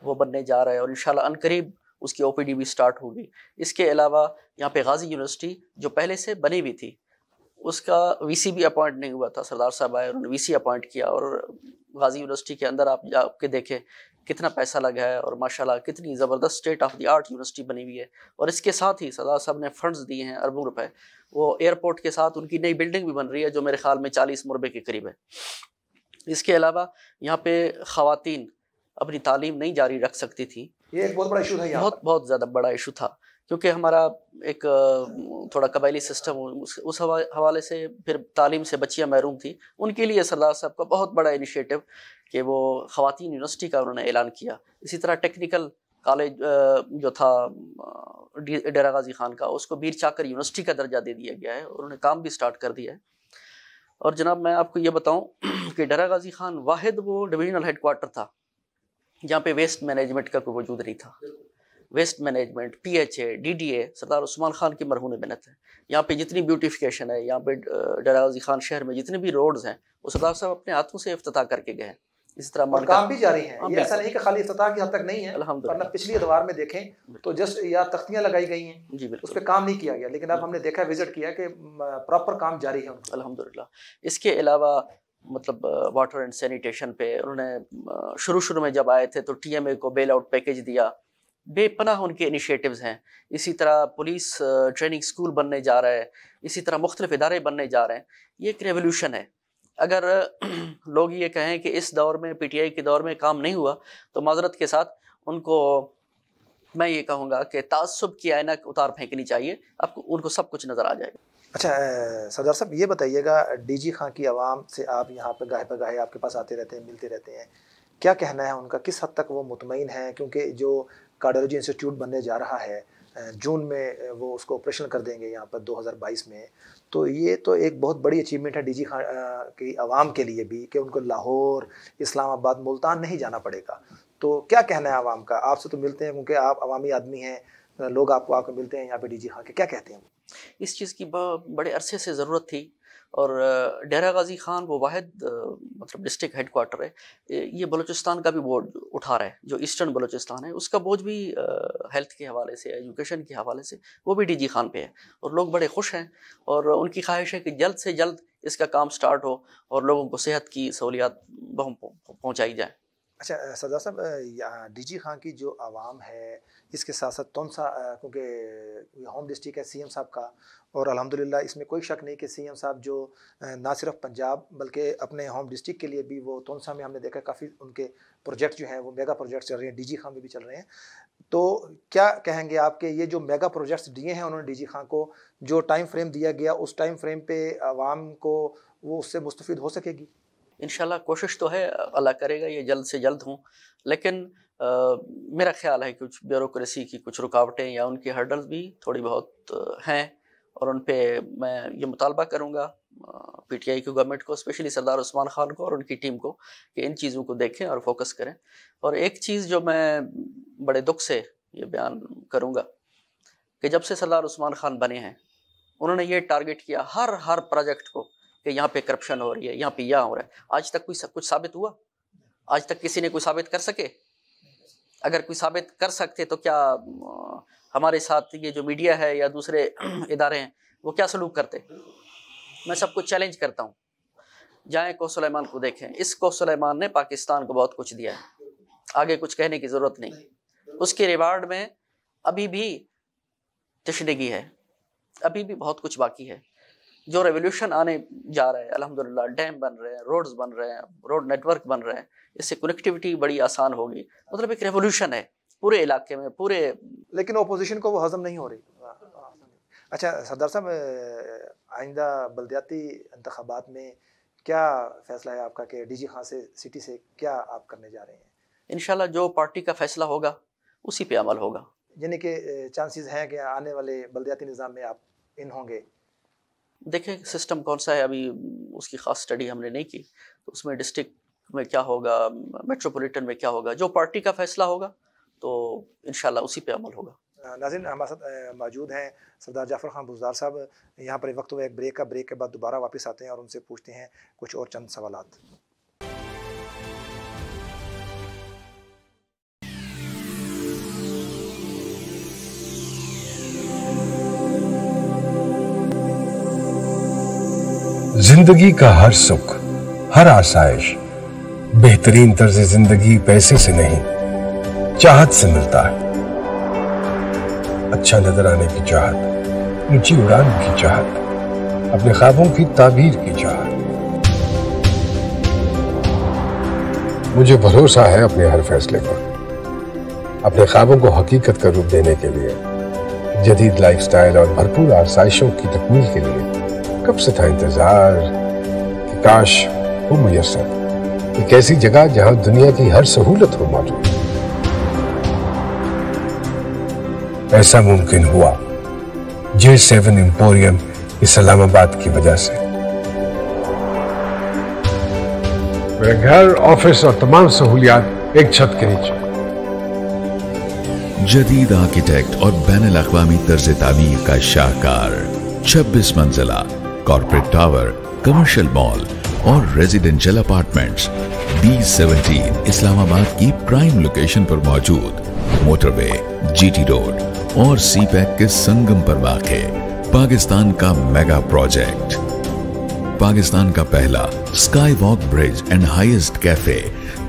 वो बनने जा रहा है और इंशाल्लाह अनकरीब उसकी ओपीडी भी स्टार्ट होगी। इसके अलावा यहाँ पे गाज़ी यूनिवर्सिटी जो पहले से बनी हुई थी, उसका वीसी भी अपॉइंट नहीं हुआ था। सरदार साहब आए, उन्होंने वीसी अपॉइंट किया और गाज़ी यूनिवर्सिटी के अंदर आप जाके देखें कितना पैसा लगा है और माशाल्लाह कितनी ज़बरदस्त state of the art university बनी हुई है। और इसके साथ ही सरदार साहब ने फंड्स दिए हैं अरबों रुपए। वो एयरपोर्ट के साथ उनकी नई बिल्डिंग भी बन रही है जो मेरे ख्याल में 40 मुरबे के करीब है। इसके अलावा यहाँ पे ख़वातीन अपनी तालीम नहीं जारी रख सकती थी। ये एक बहुत बड़ा इशू था यहाँ पर। बहुत ज़्यादा बड़ा इशू था, क्योंकि हमारा एक थोड़ा कबायली सिस्टम, उस हवाले से फिर तालीम से बच्चियाँ महरूम थी। उनके लिए सरदार साहब का बहुत बड़ा इनिशिएटिव कि वो ख़वातीन यूनिवर्सिटी का उन्होंने ऐलान किया। इसी तरह टेक्निकल कॉलेज जो था डेरा गाजी खान का, उसको मीर चाकर यूनिवर्सिटी का दर्जा दे दिया गया है और उन्होंने काम भी स्टार्ट कर दिया है। और जनाब मैं आपको ये बताऊं कि डेरा गाजी खान वाहिद वो डिविजनल हेडक्वार्टर था जहाँ पे वेस्ट मैनेजमेंट का कोई वजूद नहीं था। वेस्ट मैनेजमेंट, PHA, DDA सरदार उस्मान खान की मरहून मेहनत है। यहाँ पे जितनी ब्यूटिफिकेशन है, यहाँ पे डेरा गाजी खान शहर में जितने भी रोड्स हैं, वो सरदार साहब अपने हाथों से इफ्तिताह करके गए हैं। इसी तरह काम भी जारी है। ये ऐसा नहीं कि खाली इफ्तिताह की हद तक नहीं है, वरना पिछली अदवार में देखें तो जस्ट या तख्तियां लगाई गई हैं जी, उस पर काम नहीं किया गया, लेकिन अब हमने देखा, विजिट किया कि प्रॉपर काम जारी है उनका, अल्हम्दुलिल्लाह। इसके अलावा मतलब वाटर एंड सैनिटेशन पे उन्होंने शुरू में जब आए थे तो TMA को बेल आउट पैकेज दिया। बेपनाह उनके इनिशिएटिव्स हैं। इसी तरह पुलिस ट्रेनिंग स्कूल बनने जा रहा है, इसी तरह मुख्तलिफ इदारे बनने जा रहे हैं। ये एक रेवोल्यूशन है। अगर लोग ये कहें कि इस दौर में, PTI के दौर में काम नहीं हुआ, तो माजरत के साथ उनको मैं ये कहूँगा कि तासुब की ऐनक उतार फेंकनी चाहिए, आपको उनको सब कुछ नज़र आ जाएगा। अच्छा सरदार साहब ये बताइएगा, डीजी खां की आवाम से आप यहाँ पर गाहे पर गाहे आपके पास आते रहते हैं, मिलते रहते हैं, क्या कहना है उनका? किस हद तक वो मुतमईन है? क्योंकि जो कार्डियोलॉजी इंस्टीट्यूट बनने जा रहा है जून में, वो उसको ऑपरेशन कर देंगे यहाँ पर 2022 में, तो ये तो एक बहुत बड़ी अचीवमेंट है डीजी खां की आवाम के लिए भी कि उनको लाहौर, इस्लामाबाद, मुल्तान नहीं जाना पड़ेगा। तो क्या कहना है आवाम का? आपसे तो मिलते हैं क्योंकि आप अवामी आदमी हैं, लोग आपको आकर मिलते हैं यहाँ पे डीजी खां के, क्या कहते हैं? इस चीज़ की बड़े अरसे से ज़रूरत थी और डेरा गाजी खान वो वाहिद मतलब डिस्ट्रिक्ट हेडक्वार्टर है। ये बलूचिस्तान का भी बोझ उठा रहा है, जो ईस्टर्न बलूचिस्तान है उसका बोझ भी हेल्थ के हवाले से, एजुकेशन के हवाले से वो भी डीजी खान पे है और लोग बड़े खुश हैं और उनकी ख्वाहिश है कि जल्द से जल्द इसका काम स्टार्ट हो और लोगों को सेहत की सहूलियात पहुँचाई जाए। अच्छा सरदार साहब, डीजी खां की जो आवाम है, इसके साथ साथ तौनसा, क्योंकि होम डिस्ट्रिक्ट है सीएम साहब का, और अल्हम्दुलिल्लाह इसमें कोई शक नहीं कि सीएम साहब जो ना सिर्फ पंजाब बल्कि अपने होम डिस्ट्रिक्ट के लिए भी, वो तौनसा में हमने देखा काफ़ी उनके प्रोजेक्ट जो हैं वो मेगा प्रोजेक्ट चल रहे हैं, डीजी खां में भी चल रहे हैं। तो क्या कहेंगे आपके ये जो मेगा प्रोजेक्ट्स दिए हैं उन्होंने डीजी खां को, जो टाइम फ्रेम दिया गया उस टाइम फ्रेम पे आवाम को वो उससे मुस्तफ़ीद हो सकेगी? इंशाल्लाह कोशिश तो है, अल्लाह करेगा ये जल्द से जल्द हों, लेकिन मेरा ख्याल है कुछ ब्यूरोक्रेसी की कुछ रुकावटें या उनकी हर्डल्स भी थोड़ी बहुत हैं, और उन पे मैं ये मुतालबा करूँगा पीटीआई की गवर्नमेंट को, स्पेशली सरदार उस्मान खान को और उनकी टीम को, कि इन चीज़ों को देखें और फोकस करें। और एक चीज़ जो मैं बड़े दुख से ये बयान करूँगा कि जब से सरदार उस्मान खान बने हैं उन्होंने ये टारगेट किया हर प्रोजेक्ट को कि यहाँ पे करप्शन हो रही है, यहाँ पे यह हो रहा है। आज तक कोई कुछ साबित हुआ? आज तक किसी ने कोई साबित कर सके? अगर कोई साबित कर सकते तो क्या हमारे साथ ये जो मीडिया है या दूसरे इदारे हैं वो क्या सलूक करते? मैं सबको चैलेंज करता हूँ, जाएं को सुलेमान को देखें। इस को सुलेमान ने पाकिस्तान को बहुत कुछ दिया है, आगे कुछ कहने की ज़रूरत नहीं। उसके रिवार्ड में अभी भी तशनीगी है, अभी भी बहुत कुछ बाकी है। जो रेवोल्यूशन आने जा रहा है, अल्हम्दुलिल्लाह डैम बन रहे हैं, रोड्स बन रहे हैं, रोड नेटवर्क बन रहे हैं, इससे कनेक्टिविटी बड़ी आसान होगी। मतलब एक रेवोल्यूशन है पूरे इलाके में, पूरे। लेकिन ओपोजिशन को वो हजम नहीं हो रही। अच्छा सरदार साहब, आइंदा बल्दियाती इंतखाबात में क्या फैसला है आपका कि डीजी खां से सिटी से क्या आप करने जा रहे हैं? इंशाल्लाह जो पार्टी का फैसला होगा उसी पे अमल होगा। यानी कि चांसेस हैं कि आने वाले बल्दियाती निज़ाम में आप इन होंगे? देखें सिस्टम कौन सा है, अभी उसकी ख़ास स्टडी हमने नहीं की, तो उसमें डिस्ट्रिक्ट में क्या होगा, मेट्रोपॉलिटन में क्या होगा, जो पार्टी का फैसला होगा तो इंशाल्लाह उसी पे अमल होगा। नाज़रीन, हमारे साथ मौजूद हैं सरदार जाफ़र खान बुज़दार साहब। यहाँ पर वक्त हुआ एक ब्रेक का, ब्रेक के बाद दोबारा वापस आते हैं और उनसे पूछते हैं कुछ और चंद सवालात। जिंदगी का हर सुख, हर आसाइश, बेहतरीन तर्ज जिंदगी पैसे से नहीं, चाहत से मिलता है। अच्छा नजर आने की चाहत, ऊंची उड़ान की चाहत, अपने ख्वाबों की ताबीर की चाहत। मुझे भरोसा है अपने हर फैसले पर। अपने ख्वाबों को हकीकत का रूप देने के लिए, जदीद लाइफस्टाइल और भरपूर आसाइशों की तकमील के लिए कब से था इंतजार कि काश हो मुयस्सर एक ऐसी जगह जहां दुनिया की हर सहूलत हो मौजूद। ऐसा मुमकिन हुआ J7 एम्पोरियम इस्लामाबाद की वजह से। मेरे घर, ऑफिस और तमाम सहूलियात एक छत के नीचे। जदीद आर्किटेक्ट और बैनुल अक़वामी तर्ज तामीर का शाहकार 26 मंजिला कॉर्पोरेट टावर, कमर्शियल मॉल और रेजिडेंशियल अपार्टमेंट्स B17 इस्लामाबाद की प्राइम लोकेशन पर मौजूद, मोटरवे, GT रोड और CPEC के संगम पर वाक़े पाकिस्तान का मेगा प्रोजेक्ट। पाकिस्तान का पहला sky walk bridge and highest cafe,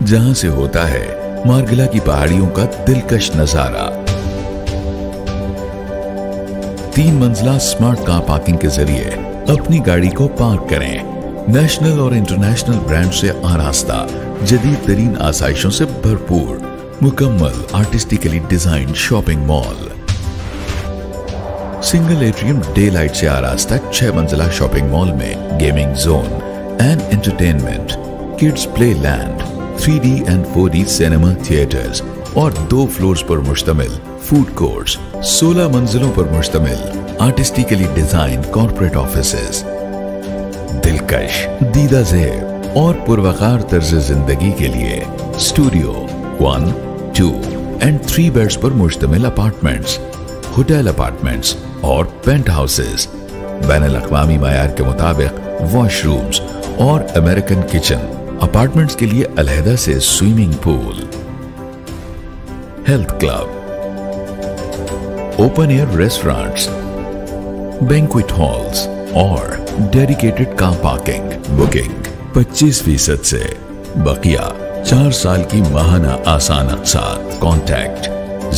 जहां से होता है मारगिला की पहाड़ियों का दिलकश नजारा। 3 मंजिला स्मार्ट कार पार्किंग के जरिए अपनी गाड़ी को पार्क करें। नेशनल और इंटरनेशनल ब्रांड से आरास्ता, जदीद तरीन आसाइशों से भरपूर, मुकम्मल artistically design shopping mall. Single atrium day light से आरास्ता 6 मंजिला शॉपिंग मॉल में gaming zone and entertainment, kids play land, 3D and 4D cinema theatres और 2 फ्लोर्स पर मुश्तमिल फूड कोर्ट्स, 16 मंजिलों पर मुश्तमिल आर्टिस्टिकली डिजाइन कॉर्पोरेट ऑफिसेज। दिलकश, दीदा ज़ेब और पुरवकार तर्ज जिंदगी के लिए स्टूडियो 1, 2 एंड 3 बेड्स पर मुश्तमिल अपार्टमेंट्स, होटल अपार्टमेंट्स और पेंट हाउसेज, बैनुल अक़वामी मयार के मुताबिक वॉशरूम्स और अमेरिकन किचन, अपार्टमेंट्स के लिए अलहदा से swimming pool, health club, open air restaurants, banquet halls और डेडिकेटेड कार पार्किंग। बुकिंग 25% से, बकिया 4 साल की महाना आसान साथ। Contact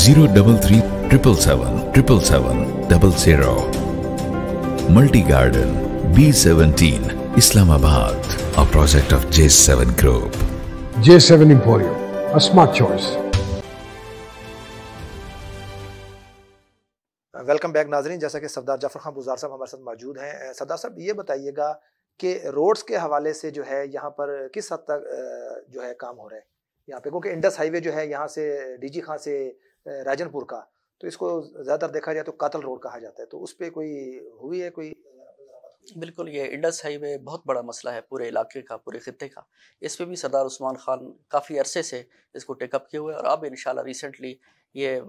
03377777700। Multi garden B17 Islamabad, a project of J7 Group. J7 Emporium, a smart choice. Welcome back नाजरीन। जैसा कि सरदार जाफर खान बुज़दार साहब हमारे साथ मौजूद हैं। सरदार साहब, ये बताइएगा कि रोड्स के हवाले से जो है यहाँ पर किस हद तक जो है काम हो रहा है यहाँ पे, क्योंकि इंडस हाईवे जो है यहाँ से डीजी खां से राजनपुर का, तो इसको ज़्यादातर देखा जाए तो कातल रोड कहा जाता है, तो उस पर कोई हुई है कोई? बिल्कुल, ये इंडस हाईवे बहुत बड़ा मसला है पूरे इलाके का, पूरे खित्ते का। इस पे भी सरदार उस्मान खान काफ़ी अरसे से इसको टेकअप किए हुए, और अब इंशाल्लाह रिसेंटली ये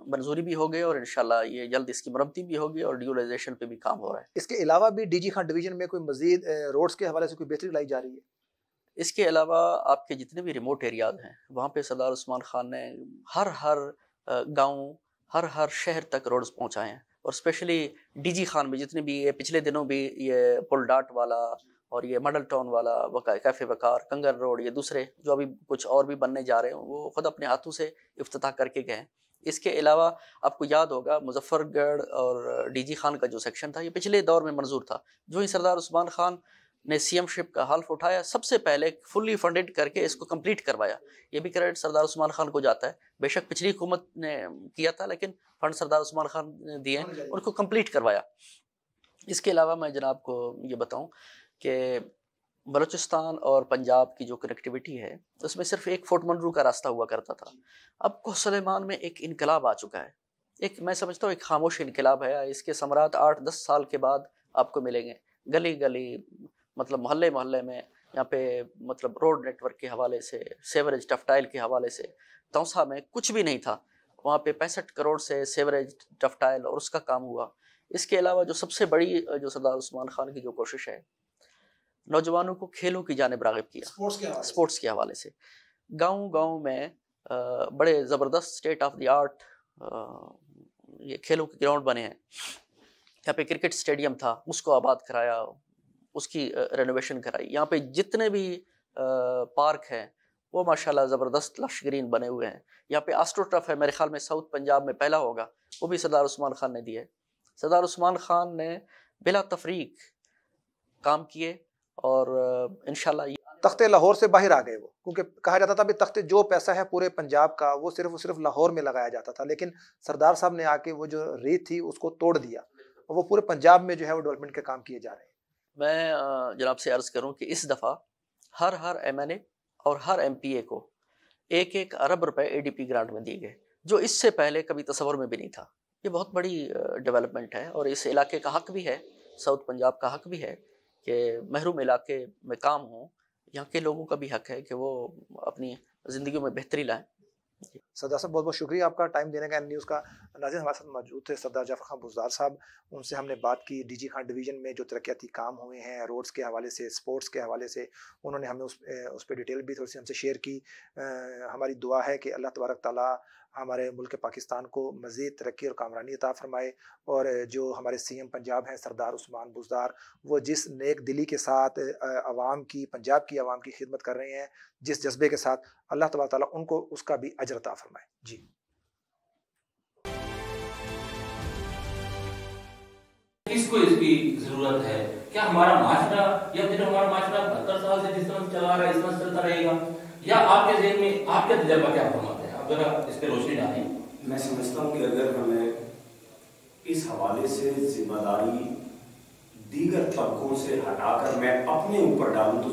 मंजूरी भी हो गई और इंशाल्लाह ये जल्द इसकी मरम्मती भी होगी और ड्यूलाइजेशन पे भी काम हो रहा है। इसके अलावा भी डीजी खां डिवीजन में कोई मजीद रोड्स के हवाले से कोई बेहतरी लाई जा रही है? इसके अलावा आपके जितने भी रिमोट एरियाज हैं वहाँ पे सरदार उस्मान खान ने हर गाँव, हर शहर तक रोड्स पहुँचाए हैं, और स्पेशली डीजी खान में जितने भी ये पिछले दिनों भी ये पुल डाट वाला और ये मॉडल टाउन वाला कैफ़े वकार, कंगन रोड, ये दूसरे जो अभी कुछ और भी बनने जा रहे हैं वो खुद अपने हाथों से इफ्तिताह करके गए हैं। इसके अलावा आपको याद होगा मुजफ्फरगढ़ और डीजी खान का जो सेक्शन था ये पिछले दौर में मंजूर था। जो ही सरदार उस्मान खान ने सीएमशिप का हल्फ उठाया, सबसे पहले फुल्ली फंडेड करके इसको कंप्लीट करवाया। ये भी क्रेडिट सरदार उस्मान खान को जाता है। बेशक पिछली हुकूमत ने किया था, लेकिन फंड सरदार उस्मान खान ने दिए हैं, उनको कंप्लीट करवाया। इसके अलावा मैं जनाब को ये बताऊं कि बलूचिस्तान और पंजाब की जो कनेक्टिविटी है उसमें सिर्फ एक फोर्ट मंडरू का रास्ता हुआ करता था। अब कोह-सुलेमान में एक इनकलाब आ चुका है, एक मैं समझता हूँ एक खामोश इनकलाब है। इसके समरात 8-10 साल के बाद आपको मिलेंगे। गली गली, मतलब मोहल्ले मोहल्ले में यहाँ पे, मतलब रोड नेटवर्क के हवाले से, सेवरेज टफटाइल के हवाले से तौसा में कुछ भी नहीं था, वहाँ पे 65 करोड़ से सेवरेज टफटाइल और उसका काम हुआ। इसके अलावा जो सबसे बड़ी जो सरदार उस्मान खान की जो कोशिश है, नौजवानों को खेलों की जानिब राग़िब किया, स्पोर्ट्स के हवाले से। गाँव में बड़े ज़बरदस्त स्टेट ऑफ द आर्ट ये खेलों के ग्राउंड बने हैं। यहाँ पे क्रिकेट स्टेडियम था, उसको आबाद कराया, उसकी रेनोवेशन कराई। यहाँ पे जितने भी पार्क हैं वो माशाल्लाह ज़बरदस्त लश ग्रीन बने हुए हैं। यहाँ पे एस्ट्रोटर्फ है, मेरे ख्याल में साउथ पंजाब में पहला होगा, वो भी सरदार उस्मान खान ने दिया है। सरदार उस्मान खान ने बिला तफरीक काम किए और इंशाल्लाह तख्ते लाहौर से बाहर आ गए वो, क्योंकि कहा जाता था भी तख्ते जो पैसा है पूरे पंजाब का वो सिर्फ लाहौर में लगाया जाता था, लेकिन सरदार साहब ने आके वो जो रीत थी उसको तोड़ दिया और वो पूरे पंजाब में जो है वो डेवलपमेंट के काम किए जा रहे हैं। मैं जनाब से अर्ज़ करूं कि इस दफ़ा हर MNA और हर MPA को 1-1 अरब रुपए ADP ग्रांट में दिए गए, जो इससे पहले कभी तस्वर में भी नहीं था। ये बहुत बड़ी डेवलपमेंट है और इस इलाके का हक भी है, साउथ पंजाब का हक भी है कि महरूम इलाके में काम हो। यहाँ के लोगों का भी हक है कि वो अपनी ज़िंदगी में बेहतरी लाएं। सरदार साहब बहुत बहुत शुक्रिया आपका टाइम देने का। न्यूज़ का नाज़रीन, हमारे साथ मौजूद थे सरदार जाफर खान बुज़दार साहब। उनसे हमने बात की डीजी खान डिवीज़न में जो तरक्याती काम हुए हैं रोड्स के हवाले से, स्पोर्ट्स के हवाले से, उन्होंने हमें उस पर डिटेल भी थोड़ी सी हमसे शेयर की। हमारी दुआ है कि अल्लाह तबारक ताला हमारे मुल्क पाकिस्तान को मज़ीद तरक्की और कामरानी अता फरमाए, और जो हमारे CM पंजाब हैं सरदार उस्मान बुज़दार, वो जिस नेक दिली के साथ आवाम की, पंजाब की आवाम की खिदमत कर रहे हैं, जिस जज्बे के साथ, अल्लाह तबारक ताला उनको उसका भी अजर अता फरमाए। जी, किसको इसकी जरूरत है? क्या हमारा माशरा या फिर हमारा माशरा 72 साल से जिस तरह चला रहा है इस तरह चलता रहेगा, या आपके ज़हन में आपका तजर्बा क्या फरमाता है? आप जरा इस पे रोशनी डालें। मैं समझता हूँ कि अगर हमें इस हवाले से जिम्मेदारी दीगर तबकों से हटाकर मैं अपने ऊपर डालूं तो